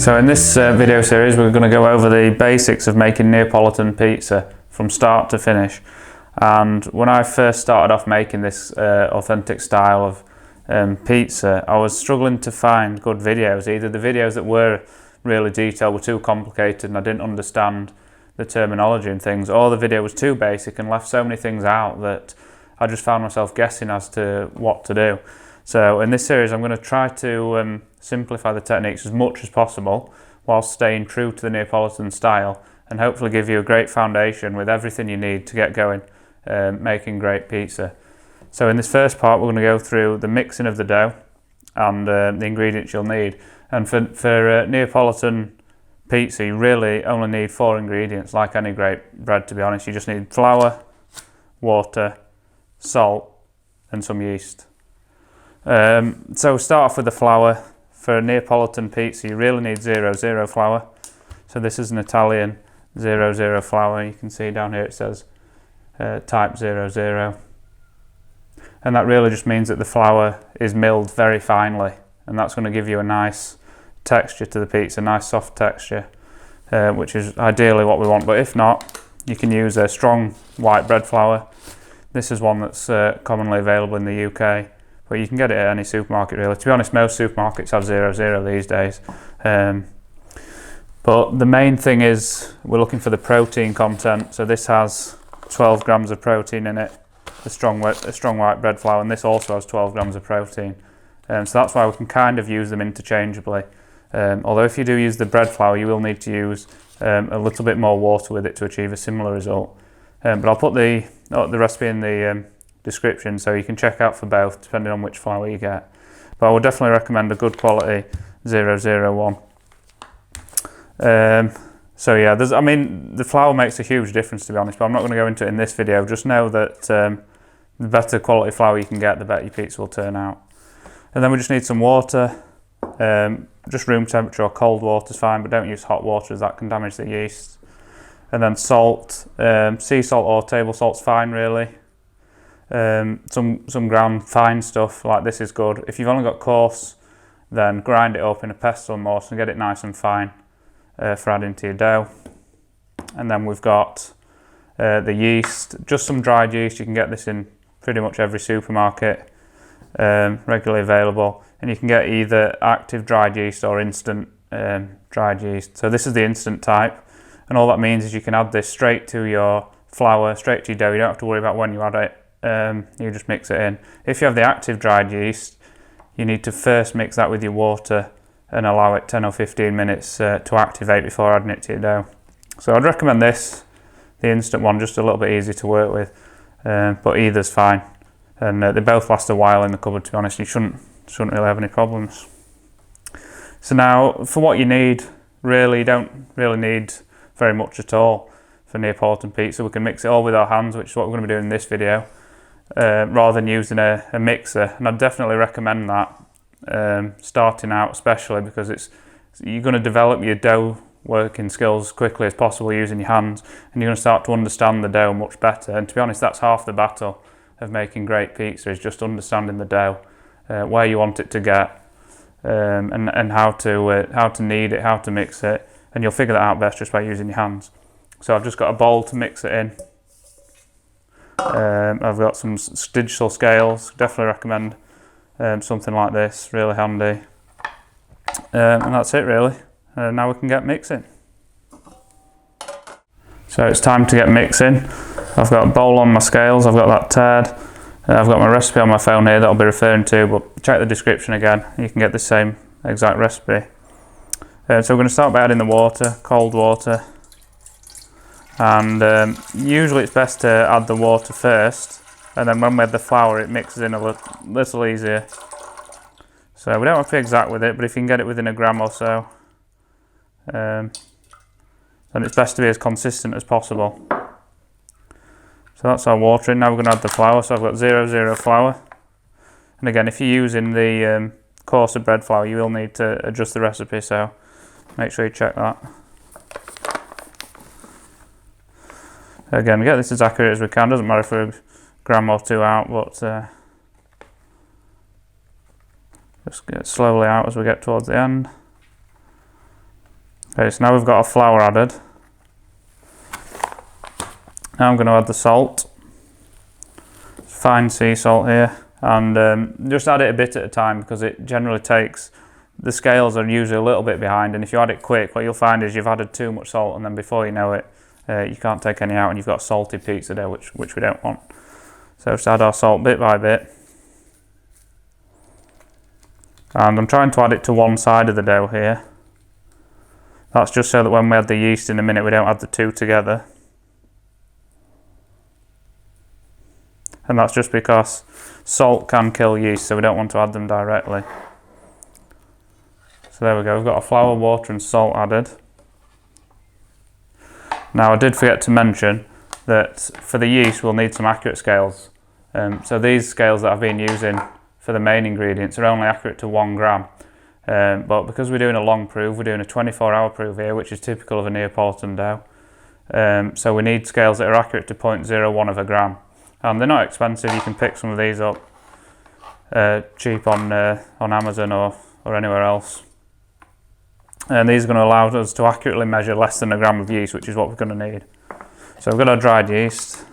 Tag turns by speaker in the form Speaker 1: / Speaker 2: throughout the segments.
Speaker 1: So in this video series we're going to go over the basics of making Neapolitan pizza from start to finish. And when I first started off making this authentic style of pizza, I was struggling to find good videos. Either the videos that were really detailed were too complicated and I didn't understand the terminology and things, or the video was too basic and left so many things out that I just found myself guessing as to what to do. So in this series I'm going to try to simplify the techniques as much as possible whilst staying true to the Neapolitan style, and hopefully give you a great foundation with everything you need to get going making great pizza. So in this first part we're going to go through the mixing of the dough and the ingredients you'll need. And for Neapolitan pizza you really only need 4 ingredients, like any great bread to be honest. You just need flour, water, salt and some yeast. So start off with the flour. For Neapolitan pizza you really need 00 flour. So this is an Italian 00 flour. You can see down here it says type 00. And that really just means that the flour is milled very finely, and that's going to give you a nice texture to the pizza, a nice soft texture, which is ideally what we want. But if not, you can use a strong white bread flour. This is one that's commonly available in the UK, but you can get it at any supermarket really. To be honest, most supermarkets have 00 these days. But the main thing is we're looking for the protein content. So this has 12 grams of protein in it, a strong white bread flour, and this also has 12 grams of protein. So that's why we can kind of use them interchangeably. Although if you do use the bread flour, you will need to use a little bit more water with it to achieve a similar result. But I'll put the recipe in the description so you can check out for both depending on which flour you get. But I would definitely recommend a good quality 001. So yeah, the flour makes a huge difference to be honest, but I'm not going to go into it in this video. Just know that the better quality flour you can get, the better your pizza will turn out. And then we just need some water. Just room temperature or cold water is fine, but don't use hot water as that can damage the yeast. And then salt, sea salt or table salt's fine really. Some ground fine stuff like this is good. If you've only got coarse, then grind it up in a pestle and mortar and get it nice and fine for adding to your dough. And then we've got the yeast, just some dried yeast. You can get this in pretty much every supermarket, regularly available, and you can get either active dried yeast or instant dried yeast. So this is the instant type, and all that means is you can add this straight to your flour, straight to your dough. You don't have to worry about when you add it. You just mix it in. If you have the active dried yeast, you need to first mix that with your water and allow it 10 or 15 minutes to activate before adding it to your dough. So I'd recommend this, the instant one, just a little bit easy to work with, but either's fine. And they both last a while in the cupboard, to be honest. You shouldn't really have any problems. So now for what you need, really you don't really need very much at all for Neapolitan pizza. We can mix it all with our hands, which is what we're going to be doing in this video, rather than using a mixer. And I'd definitely recommend that, starting out especially, because you're going to develop your dough working skills as quickly as possible using your hands, and you're going to start to understand the dough much better. And to be honest, that's half the battle of making great pizza, is just understanding the dough, where you want it to get, and how to knead it, how to mix it, and you'll figure that out best just by using your hands. So I've just got a bowl to mix it in. I've got some digital scales, definitely recommend something like this, really handy. And that's it really. Now we can get mixing. So it's time to get mixing. I've got a bowl on my scales, I've got that tared. I've got my recipe on my phone here that I'll be referring to, but check the description again, you can get the same exact recipe. So we're going to start by adding the water, cold water. And usually it's best to add the water first, and then when we add the flour it mixes in a little easier. So we don't have to be exact with it, but if you can get it within a gram or so, then it's best to be as consistent as possible. So that's our water in. Now we're going to add the flour. So I've got 00 flour, and again if you're using the coarser bread flour you will need to adjust the recipe, so make sure you check that. Again, get this as accurate as we can, doesn't matter if we're a gram or two out, but just get slowly out as we get towards the end. Okay, so now we've got our flour added. Now I'm going to add the salt. Fine sea salt here, and just add it a bit at a time because it generally takes, the scales are usually a little bit behind, and if you add it quick, what you'll find is you've added too much salt, and then before you know it, you can't take any out, and you've got salty pizza dough, which we don't want. So just add our salt bit by bit. And I'm trying to add it to one side of the dough here. That's just so that when we add the yeast in a minute, we don't add the two together. And that's just because salt can kill yeast, so we don't want to add them directly. So there we go, we've got our flour, water and salt added. Now I did forget to mention that for the yeast we'll need some accurate scales. So these scales that I've been using for the main ingredients are only accurate to 1 gram. But because we're doing a long proof, we're doing a 24-hour proof here, which is typical of a Neapolitan dough. So we need scales that are accurate to 0.01 of a gram. And they're not expensive, you can pick some of these up cheap on Amazon or anywhere else. And these are going to allow us to accurately measure less than a gram of yeast, which is what we're going to need. So we've got our dried yeast.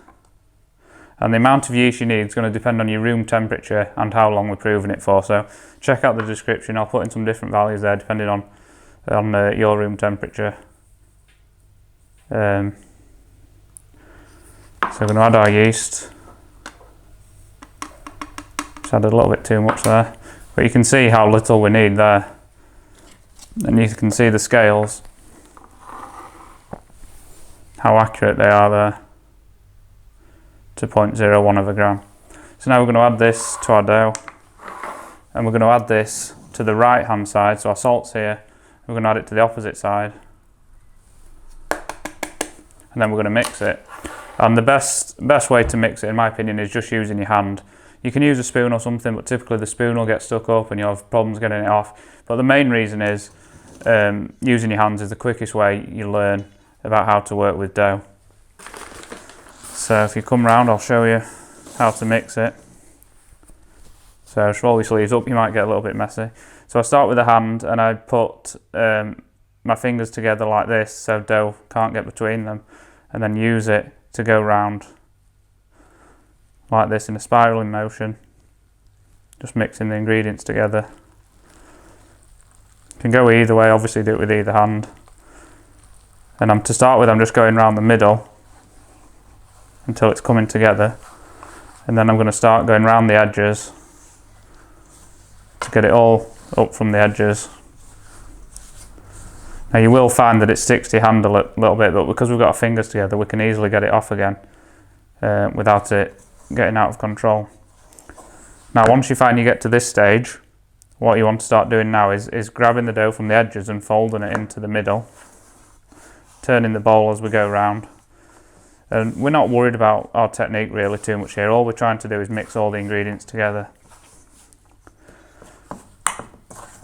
Speaker 1: And the amount of yeast you need is going to depend on your room temperature and how long we're proving it for. So check out the description, I'll put in some different values there depending on your room temperature. So we're going to add our yeast. Just added a little bit too much there. But you can see how little we need there. And you can see the scales, how accurate they are there, to 0.01 of a gram. So now we're going to add this to our dough, and we're going to add this to the right hand side, so our salt's here, we're going to add it to the opposite side, and then we're going to mix it. And the best way to mix it, in my opinion, is just using your hand. You can use a spoon or something, but typically the spoon will get stuck up and you'll have problems getting it off. But the main reason is using your hands is the quickest way you learn about how to work with dough. So if you come round, I'll show you how to mix it. So just roll your sleeves up, you might get a little bit messy. So I start with the hand and I put my fingers together like this so dough can't get between them, and then use it to go round like this in a spiralling motion, just mixing the ingredients together. You can go either way, obviously do it with either hand. And to start with, I'm just going around the middle until it's coming together, and then I'm going to start going around the edges to get it all up from the edges. Now you will find that it sticks to your hand a little bit, but because we've got our fingers together we can easily get it off again without it getting out of control. Now once you find you get to this stage, what you want to start doing now is grabbing the dough from the edges and folding it into the middle, turning the bowl as we go round. And we're not worried about our technique really too much here. All we're trying to do is mix all the ingredients together.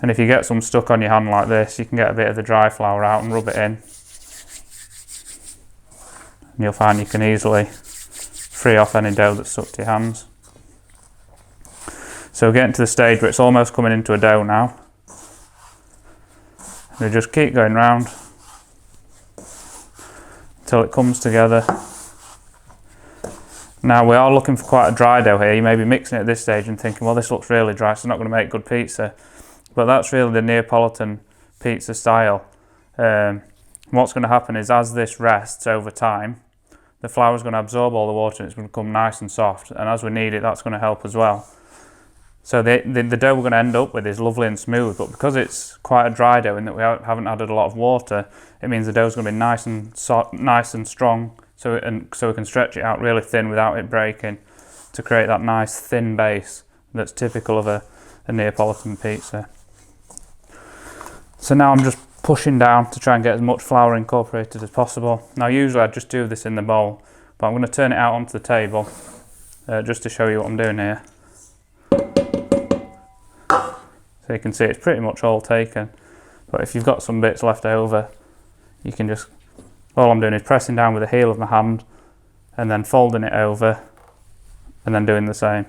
Speaker 1: And if you get some stuck on your hand like this, you can get a bit of the dry flour out and rub it in. And you'll find you can easily free off any dough that's stuck to your hands. So we're getting to the stage where it's almost coming into a dough now. And we just keep going round until it comes together. Now we are looking for quite a dry dough here. You may be mixing it at this stage and thinking, well, this looks really dry, so it's not going to make good pizza. But that's really the Neapolitan pizza style. What's going to happen is as this rests over time, the flour is going to absorb all the water and it's going to become nice and soft. And as we knead it, that's going to help as well. So the dough we're going to end up with is lovely and smooth, but because it's quite a dry dough in that we haven't added a lot of water, it means the dough is going to be nice and strong, so we can stretch it out really thin without it breaking, to create that nice thin base that's typical of a Neapolitan pizza. So now I'm just pushing down to try and get as much flour incorporated as possible. Now usually I just do this in the bowl, but I'm going to turn it out onto the table just to show you what I'm doing here. So you can see it's pretty much all taken, but if you've got some bits left over, you can just, all I'm doing is pressing down with the heel of my hand and then folding it over and then doing the same.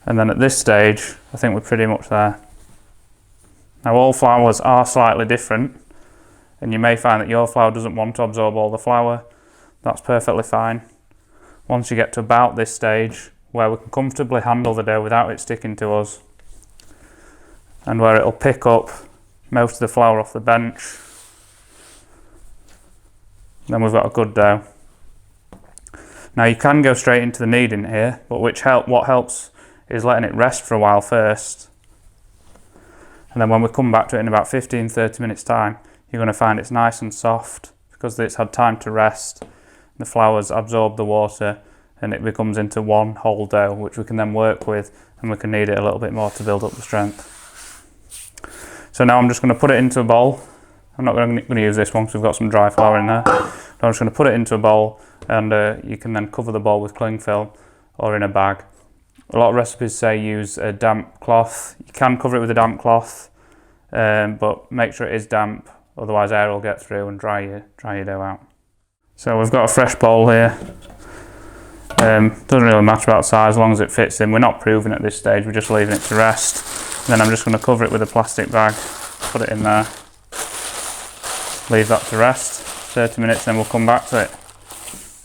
Speaker 1: And then at this stage, I think we're pretty much there. Now all flours are slightly different, and you may find that your flour doesn't want to absorb all the flour. That's perfectly fine. Once you get to about this stage where we can comfortably handle the dough without it sticking to us, and where it'll pick up most of the flour off the bench, then we've got a good dough. Now you can go straight into the kneading here, but what helps is letting it rest for a while first. And then when we come back to it in about 15-30 minutes time, you're going to find it's nice and soft because it's had time to rest. The flour's absorbed the water and it becomes into one whole dough, which we can then work with, and we can knead it a little bit more to build up the strength. So now I'm just going to put it into a bowl. I'm not going to use this one because we've got some dry flour in there. But I'm just going to put it into a bowl, and you can then cover the bowl with cling film or in a bag. A lot of recipes say use a damp cloth. You can cover it with a damp cloth, but make sure it is damp, otherwise air will get through and dry your dough out. So we've got a fresh bowl here. Doesn't really matter about size as long as it fits in. We're not proving at this stage, we're just leaving it to rest. And then I'm just going to cover it with a plastic bag, put it in there, leave that to rest 30 minutes, then we'll come back to it.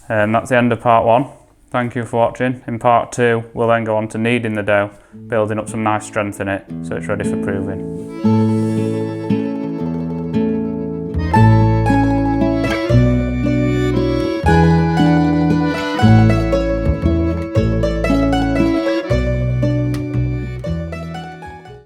Speaker 1: And that's the end of part 1. Thank you for watching. In part 2 we'll then go on to kneading the dough, building up some nice strength in it so it's ready for proving.